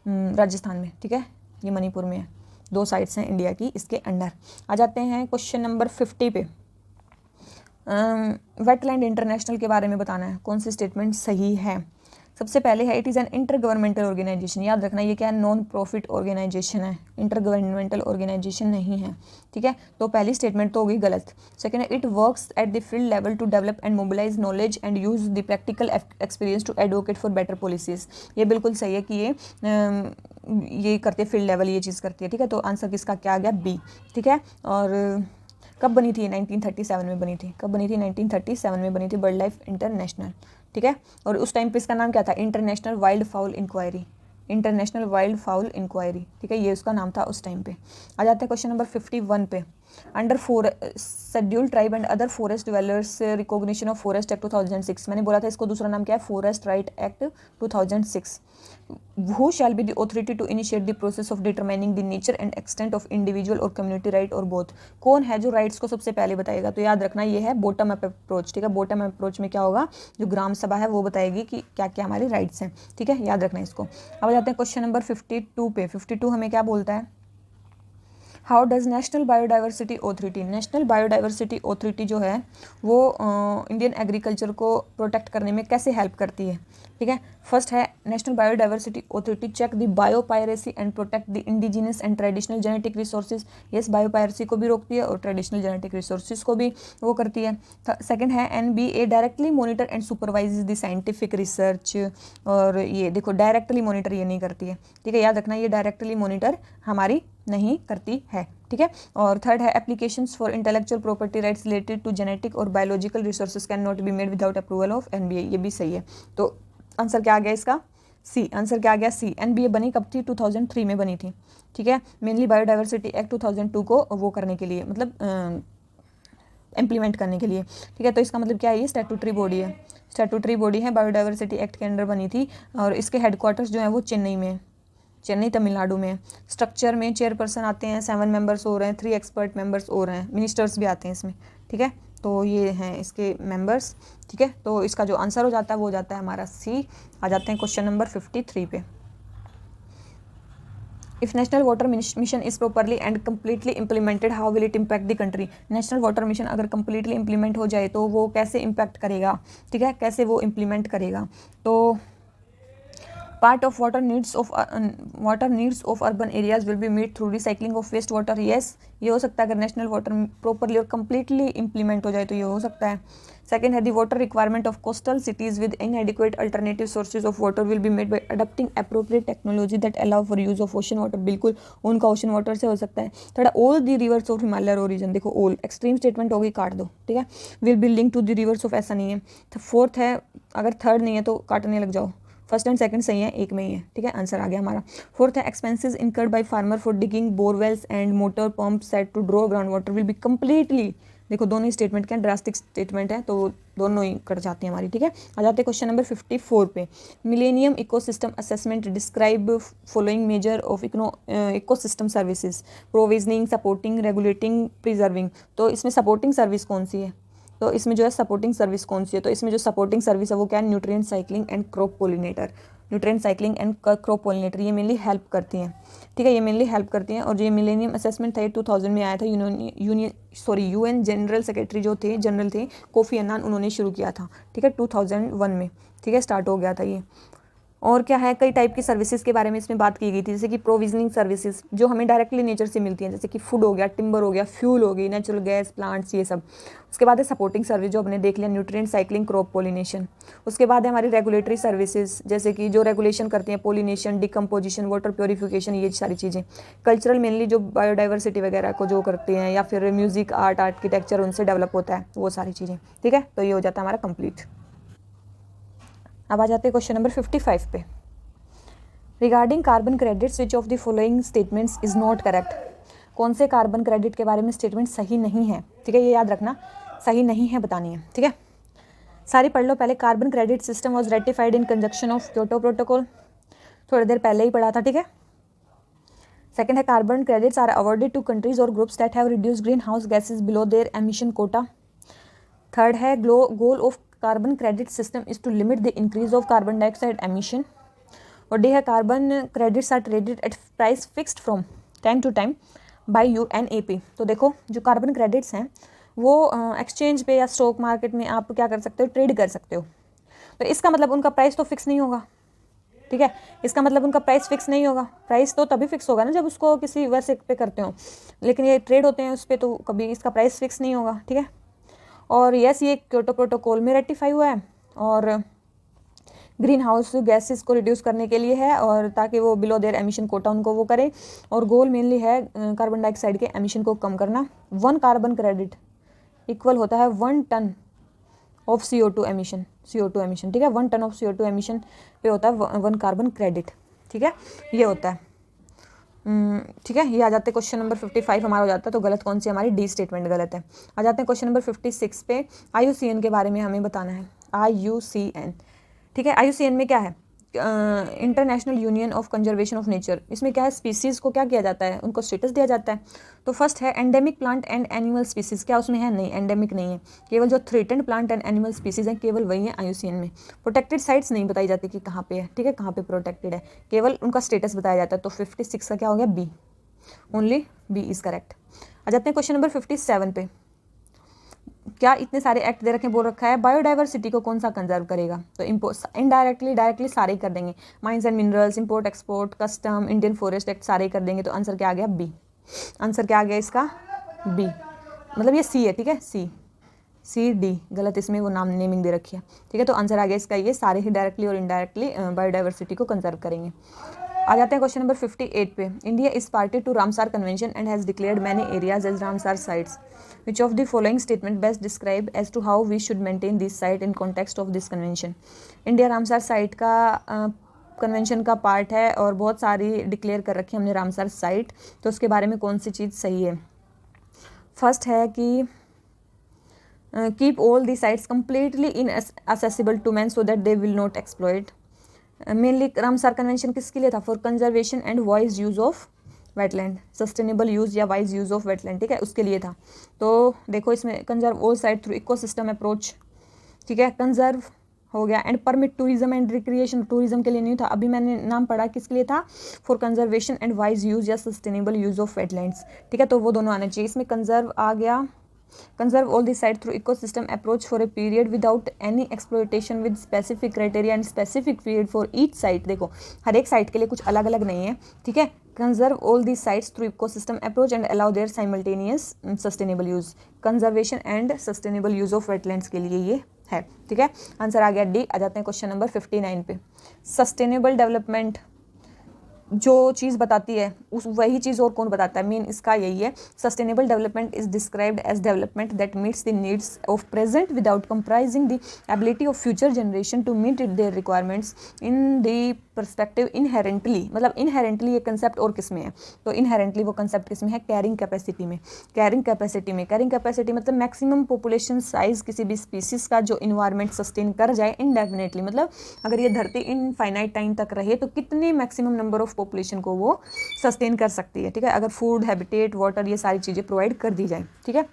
राजस्थान में, ठीक है। ये मणिपुर में है। 2 साइट्स हैं इंडिया की इसके अंडर। आ जाते हैं क्वेश्चन नंबर 50 पे। वेटलैंड इंटरनेशनल के बारे में बताना है, कौन सी स्टेटमेंट सही है। सबसे पहले है it is an intergovernmental organisation. याद रखना ये क्या है? नॉन प्रॉफिट ऑर्गेनाइजेशन है, इंटर गवर्नमेंटल ऑर्गेनाइजेशन नहीं है, ठीक है। तो पहली स्टेटमेंट तो होगी गलत। सेकंड है it works at the field level to develop and mobilise knowledge and use the practical experience to advocate for better policies. ये बिल्कुल सही है कि ये करती है, फील्ड लेवल ये चीज़ करती है, ठीक है। तो आंसर किसका क्या आ गया? B, ठीक है। और कब बनी थी? 1937 में बनी थी। कब बनी थी? 1937 में बनी थी बर्ड लाइफ इंटरनेशनल, ठीक है। और उस टाइम पे इसका नाम क्या था? इंटरनेशनल वाइल्ड फाउल इंक्वायरी, ठीक है। ये उसका नाम था उस टाइम पे। आ जाते हैं क्वेश्चन नंबर 51 पे। Under scheduled tribe and other forest developers recognition of forest act 2006। मैंने बोला था इसको दूसरा नाम क्या है? Forest right act 2006। Who shall be the authority to initiate the process of determining the nature and extent of individual or community right or both? कौन है जो राइट्स को सबसे पहले बताएगा? तो याद रखना ये है बॉटम अप अप्रोच, ठीक है। बॉटम अप अप्रोच में क्या होगा? जो ग्राम सभा है वो बताएगी कि क्या क्या हमारे राइट्स हैं, ठीक है। याद रखना इसको। अब आ जाते हैं क्वेश्चन नंबर 52 पे। 52 हमें क्या बोलता है? How does national biodiversity authority जो है वो इंडियन एग्रीकल्चर को प्रोटेक्ट करने में कैसे हेल्प करती है, ठीक है। फर्स्ट है national biodiversity authority check the biopiracy and protect the indigenous and traditional genetic resources. Yes, biopiracy को भी रोकती है और ट्रेडिशनल जेनेटिक रिसोर्सेज को भी वो करती है। सेकंड है NBA directly monitor and supervise the scientific research. और ये देखो डायरेक्टली मॉनिटर ये नहीं करती है, ठीक है। याद रखना ये डायरेक्टली मॉनिटर हमारी नहीं करती है, ठीक है। और थर्ड है applications for intellectual property rights related to genetic और biological resources can not be made without approval of NBA, ये भी सही है। तो आंसर क्या आ गया इसका? सी। आंसर क्या आ गया? सी। एनबीए बनी कब थी? 2003 में बनी थी, ठीक है। मेनली बायोडाइवर्सिटी एक्ट 2002 को वो करने के लिए, मतलब इम्प्लीमेंट करने के लिए, ठीक है। तो इसका मतलब क्या है? ये स्टैट्यूटरी बॉडी है, स्टैट्यूटरी बॉडी है, बायोडाइवर्सिटी एक्ट के अंडर बनी थी और इसके हेडक्वार्टर्स जो है वो चेन्नई में है, चेन्नई तमिलनाडु में। स्ट्रक्चर में चेयरपर्सन आते हैं, 7 मेंबर्स हो रहे हैं, 3 एक्सपर्ट मेंबर्स हो रहे हैं, मिनिस्टर्स भी आते हैं इसमें, ठीक है। तो ये हैं इसके मेंबर्स, ठीक है। तो इसका जो आंसर हो जाता है वो हो जाता है हमारा सी। आ जाते हैं क्वेश्चन नंबर 53 पे। If national water mission is properly and completely implemented how will it impact the country. National water mission अगर कम्प्लीटली इम्प्लीमेंट हो जाए तो वो कैसे इम्पैक्ट करेगा, ठीक है, कैसे वो इम्प्लीमेंट करेगा। तो part of water needs of urban areas will be meet through recycling of waste water. Yes, ये हो सकता है अगर नेशनल वाटर प्रॉपरली और कम्प्लीटली इम्प्लीमेंट हो जाए तो ये हो सकता है। सेकेंड है the water requirement of coastal cities with inadequate alternative sources of water will be made by adopting appropriate technology that allow for use of ocean water. बिल्कुल उनका ओशन वाटर से हो सकता है। थोड़ा all the rivers of Himalaya origin, देखो all extreme statement होगी, काट दो, ठीक है। Will be link to the rivers of, ऐसा नहीं है। फोर्थ है, अगर थर्ड नहीं है तो काटने लग जाओ, फर्स्ट एंड सेकंड सही है, एक में ही है, ठीक है। आंसर आ गया हमारा। फोर्थ है expenses incurred by farmer for digging borewells and motor pump set to draw ground water will be completely, देखो दोनों ही स्टेटमेंट क्या ड्रास्टिक स्टेटमेंट है तो दोनों ही कट जाती हैं हमारी, ठीक है। आ जाते हैं क्वेश्चन नंबर 54 पे। Millennium ecosystem assessment describe following measure of ecosystem services provisioning, supporting, regulating, preserving. तो इसमें सपोर्टिंग सर्विस कौन सी है? तो इसमें जो है सपोर्टिंग सर्विस कौन सी है? तो इसमें जो सपोर्टिंग सर्विस है वो क्या है? Nutrient cycling and crop pollinator. Nutrient cycling and crop pollinator ये मेनली हेल्प करती हैं, ठीक है, ये मेनली हेल्प करती हैं। और जो ये मिलेनियम असेसमेंट था ये 2000 में आया था, यूएन जनरल सेक्रेटरी जो थे, जनरल थे कोफी अन्नान, उन्होंने शुरू किया था, ठीक है, 2001 में, ठीक है, स्टार्ट हो गया था ये। और क्या है, कई टाइप की सर्विसेज के बारे में इसमें बात की गई थी, जैसे कि प्रोविजनिंग सर्विसेज जो हमें डायरेक्टली नेचर से मिलती हैं, जैसे कि फूड हो गया, टिम्बर हो गया, फ्यूल हो गई, नेचुरल गैस, प्लांट्स, ये सब। उसके बाद है सपोर्टिंग सर्विस जो हमने देख लिया, न्यूट्रिएंट साइक्लिंग, क्रॉप पोलिनेशन। उसके बाद है हमारी रेगुलेटरी सर्विसेज, जैसे कि जो रेगुलेशन करती हैं, पोलिनेशन, डिकम्पोजिशन, वाटर प्योरीफिकेशन, ये सारी चीज़ें। कल्चरल मेनली जो बायोडाइवर्सिटी वगैरह को जो करते हैं, या फिर म्यूजिक, आर्ट, आर्किटेक्चर उनसे डेवलप होता है, वो सारी चीज़ें, ठीक है। तो ये हो जाता है हमारा कंप्लीट। अब आ जाते हैं क्वेश्चन नंबर 55 पे। Regarding carbon credits which of the following statements is not correct. कौन से कार्बन क्रेडिट के बारे में स्टेटमेंट सही नहीं है, ठीक है, ये याद रखना, सही नहीं है बतानी है, ठीक है। सारी पढ़ लो पहले। Carbon credit system was ratified in conjunction of Kyoto protocol, थोड़ी देर पहले ही पढ़ा था, ठीक है। सेकेंड है carbon credits are awarded to countries और groups that have reduced green house gases below their emission quota. Third है goal of carbon credit system is to limit the increase of carbon dioxide emission. और D है carbon credits are traded at price fixed from time to time by UNEP। तो देखो जो carbon credits हैं वो exchange पे या stock market में आप क्या कर सकते हो, ट्रेड कर सकते हो। तो इसका मतलब उनका प्राइस तो फिक्स नहीं होगा, ठीक है, इसका मतलब उनका प्राइस फिक्स नहीं होगा। प्राइस तो तभी फिक्स होगा ना जब उसको किसी वैसे पे करते हो, लेकिन ये ट्रेड होते हैं उस पर तो कभी इसका प्राइस फिक्स नहीं होगा, ठीक है। और यस, ये क्योटो प्रोटोकॉल में रेटिफाई हुआ है और ग्रीन हाउस गैसेस को रिड्यूस करने के लिए है, और ताकि वो बिलो देयर एमिशन कोटा उनको वो करे। और गोल मेनली है कार्बन डाइऑक्साइड के एमिशन को कम करना। 1 कार्बन क्रेडिट इक्वल होता है 1 टन ऑफ CO2 एमिशन, ठीक है, 1 टन ऑफ CO2 एमिशन पे होता है 1 कार्बन क्रेडिट, ठीक है, ये होता है, ठीक है। ये आ जाते हैं क्वेश्चन नंबर 55 हमारा हो जाता है। तो गलत कौन सी हमारी? डी स्टेटमेंट गलत है। आ जाते हैं क्वेश्चन नंबर 56 पे। IUCN के बारे में हमें बताना है। IUCN, ठीक है, IUCN में क्या है? International union of conservation of nature. इसमें क्या है? स्पीसीज़ को क्या किया जाता है? उनको स्टेटस दिया जाता है। तो फर्स्ट है endemic plant and animal species, क्या उसमें है? नहीं, एंडेमिक नहीं है, केवल जो threatened plant and animal species हैं केवल वही है IUCN में। प्रोटेक्टेड साइट्स नहीं बताई जाती कि कहाँ पे है, ठीक है, कहाँ पे प्रोटेक्टेड है, केवल उनका स्टेटस बताया जाता है। तो 56 का क्या हो गया? B, only B is correct. आ जाते हैं क्वेश्चन नंबर 57 पे। क्या इतने सारे एक्ट दे रखे बोल रखा है, बायोडाइवर्सिटी को कौन सा कंजर्व करेगा? तो इनडायरेक्टली, डायरेक्टली सारे ही कर देंगे। Mines and minerals, import export, custom, Indian forest act सारे ही कर देंगे। तो आंसर क्या आ गया? बी। आंसर क्या आ गया इसका? बी, मतलब ये सी है, ठीक है, सी डी गलत, इसमें वो नाम नेमिंग दे रखी है, ठीक है। तो आंसर आ गया इसका ये, सारे ही डायरेक्टली और इनडायरेक्टली बायोडाइवर्सिटी को कंजर्व करेंगे। आ जाते हैं क्वेश्चन नंबर 58 पे। India is party to Ramsar convention and has declared many areas as Ramsar sites. Which of the following statement best describe as to how we should maintain this site in context of this convention. India Ramsar site का convention का part है और बहुत सारी declare कर रखी है हमने रामसार साइट, तो उसके बारे में कौन सी चीज़ सही है। फर्स्ट है कि keep all the sites completely in accessible to man so that they will not exploit. Mainly Ramsar convention किसके लिए था? For conservation and wise use of wetland, sustainable use या वाइज यूज ऑफ वेटलैंड, ठीक है, उसके लिए था। तो देखो इसमें conserve all site through ecosystem approach, ठीक है, कंजर्व हो गया, and permit tourism and recreation, tourism के लिए नहीं था, अभी मैंने नाम पढ़ा किसके लिए था? For conservation and wise use या सस्टेनेबल यूज ऑफ वेटलैंड्स, ठीक है, तो वो दोनों आने चाहिए। इसमें कंजर्व आ गया, conserve all the site through ecosystem approach for a period without any exploitation with specific criteria and specific period for each site. देखो हर एक साइट के लिए कुछ अलग अलग नहीं है, ठीक है। Conserve all the sites through ecosystem approach and allow there simultaneous sustainable use, conservation and sustainable use of wetlands के लिए ये है, ठीक है। आंसर आ गया डी। आ जाते हैं क्वेश्चन नंबर 59 पे। सस्टेनेबल डेवलपमेंट जो चीज़ बताती है उस वही चीज़ और कौन बताता है? मेन इसका यही है, sustainable development is described as development that meets the needs of present without compromising the ability of future generation to meet their requirements in the perspective inherently. मतलब इनहेरेंटली ये कंसेप्ट और किस में है? तो इनहेरेंटली वो कंसेप्ट किस में है? कैरिंग कैपेसिटी में। कैरिंग कैपेसिटी में, कैरिंग कैपेसिटी मतलब मैक्सिमम पॉपुलेशन साइज किसी भी स्पीसीज का जो इन्वायरमेंट सस्टेन कर जाए इनडेफिनेटली, मतलब अगर ये धरती इनफाइनाइट टाइम तक रहे तो कितने मैक्सिमम नंबर ऑफ पॉपुलेशन को वो सस्टेन कर सकती है, ठीक है, अगर फूड, हैबिटेट, वाटर ये सारी चीज़ें प्रोवाइड कर दी जाए, ठीक है।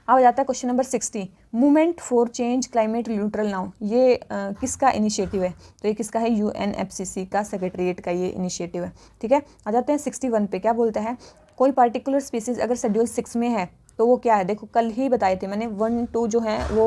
अब आ जाता है question number 60, movement for change climate neutral now. ये किसका इनिशिएटिव है? तो ये किसका है? UNFCCC का सेक्रेटरीट का ये इनिशिएटिव है, ठीक है। आ जाते हैं 61 पे। क्या बोलता है? कोई पार्टिकुलर स्पीसीज अगर शेड्यूल 6 में है तो वो क्या है? देखो कल ही बताए थे मैंने, 1, 2 जो हैं वो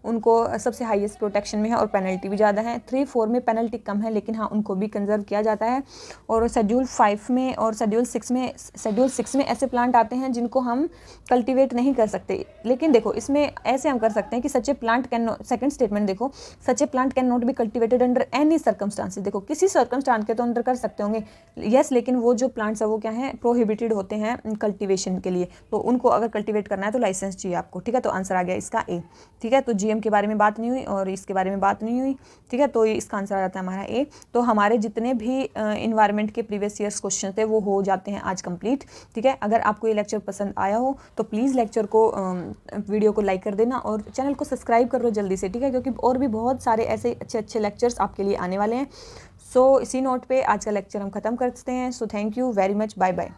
उनको सबसे हाईएस्ट प्रोटेक्शन में है और पेनल्टी भी ज़्यादा है। 3, 4 में पेनल्टी कम है लेकिन हाँ उनको भी कंजर्व किया जाता है। और शेड्यूल 5 में और शेड्यूल 6 में ऐसे प्लांट आते हैं जिनको हम कल्टीवेट नहीं कर सकते। लेकिन देखो इसमें ऐसे हम कर सकते हैं कि such a plant can not, second statement देखो, such a plant can not be cultivated under any circumstances. देखो किसी सर्कमस्टांस के तो अंडर कर सकते होंगे यस, लेकिन वो जो प्लांट्स है वो क्या है? प्रोहिबिटेड होते हैं कल्टीवेशन के लिए, तो उनको अगर कल्टीवेट करना है तो लाइसेंस चाहिए आपको, ठीक है। तो आंसर आ गया इसका ए, ठीक है। तो GM के बारे में बात नहीं हुई और इसके बारे में बात नहीं हुई, ठीक है, तो इसका आंसर आ जाता है हमारा ए। तो हमारे जितने भी इन्वायरमेंट के प्रीवियस ईयर्स क्वेश्चन थे वो हो जाते हैं आज कंप्लीट, ठीक है। अगर आपको ये लेक्चर पसंद आया हो तो प्लीज़ लेक्चर को वीडियो को लाइक कर देना और चैनल को सब्सक्राइब कर लो जल्दी से, ठीक है, क्योंकि और भी बहुत सारे ऐसे अच्छे अच्छे लेक्चर्स आपके लिए आने वाले हैं। सो इसी नोट पे आज का लेक्चर हम ख़त्म करते हैं। So thank you very much, bye bye.